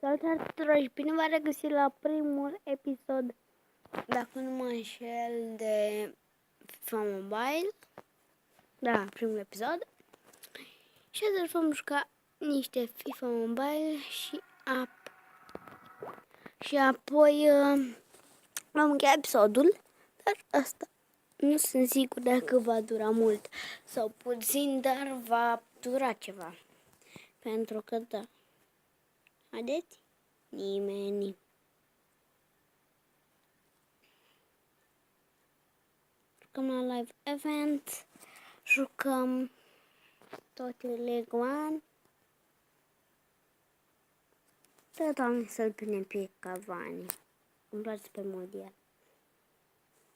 Salutare tuturor și bine v-am regăsit la primul episod, dacă nu mă înșel, de FIFA Mobile. Da, primul episod. Și azi vom juca niște FIFA Mobile și apoi vom încheia episodul. Dar asta nu sunt sigur dacă va dura mult sau puțin, dar va dura ceva. Pentru că da. Haideți? Nimeni. Jucăm la live event. Jucăm tot League One. Da, doamne, să-l punem pe Cavani. Îmi place pe mondial.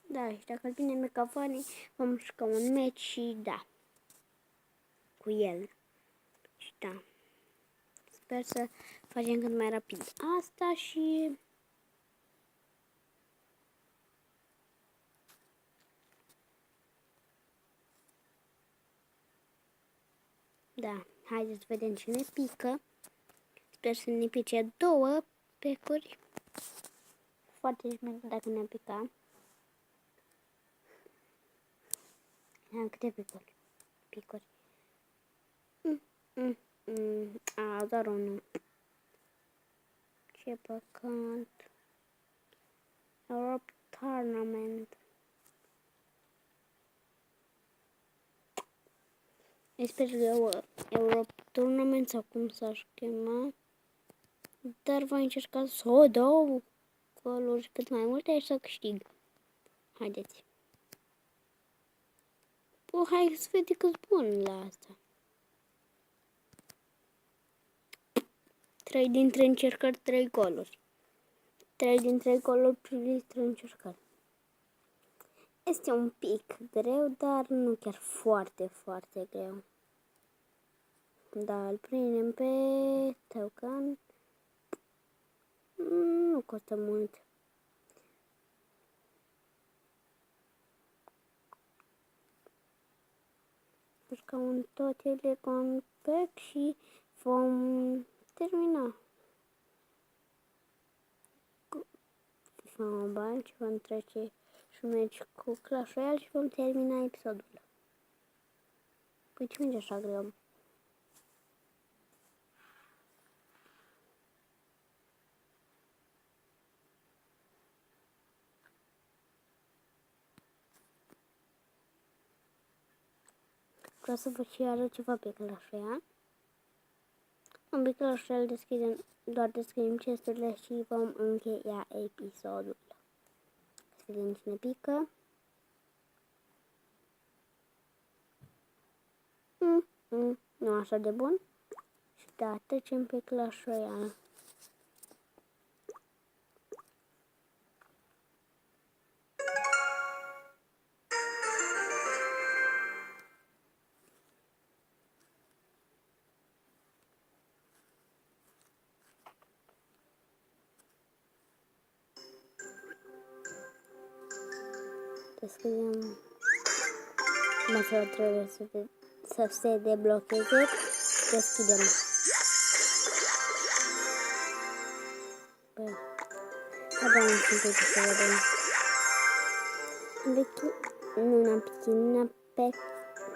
Da, și dacă îl punem pe Cavani, vom juca un match și da. Cu el. Și da. Sper să facem cât mai rapid asta și... Da, haideți să vedem ce ne pică. Sper să ne pice 2 pecuri. Foarte șmecher dacă ne-a picat. Câte picuri? Doar unul. Ce păcat. Europe Tournament. Sper că Europe Tournament sau cum s-ar chema. Dar voi încerca să o dau goluri cât mai multe și să câștig. Haideți. Hai să vedem cât bun la asta. 3 din 3 încercări, 3 goluri. 3 din 3 goluri priviți 3 încercări. Este un pic greu, dar nu chiar foarte, foarte greu. Da, îl prindem pe Tăucan. Nu costă mult. Jucăm un tot compact și vom termina cu FIFA Mobile și vom trece și mergi cu Clash Royale și vom termina episodul. Păi ce merge așa greu? Vreau să vă și arăt ceva pe Clash Royale. Pe Clash Royale doar deschidem chesturile și vom încheia episodul. Să vedem cine pică. Nu așa de bun. Și da, trecem pe Clash Royale. Deschidem. Măsura trebuie să se deblocheze. Deschidem. Băi. Abia nu sunt uite să vedem. Nu ne-am picat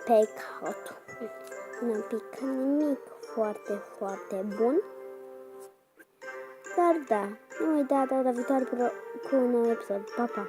peccatul. Nu ne-am picat nimic foarte, foarte bun. Dar da, nu uitați data viitoare cu un nou episod. Pa, pa!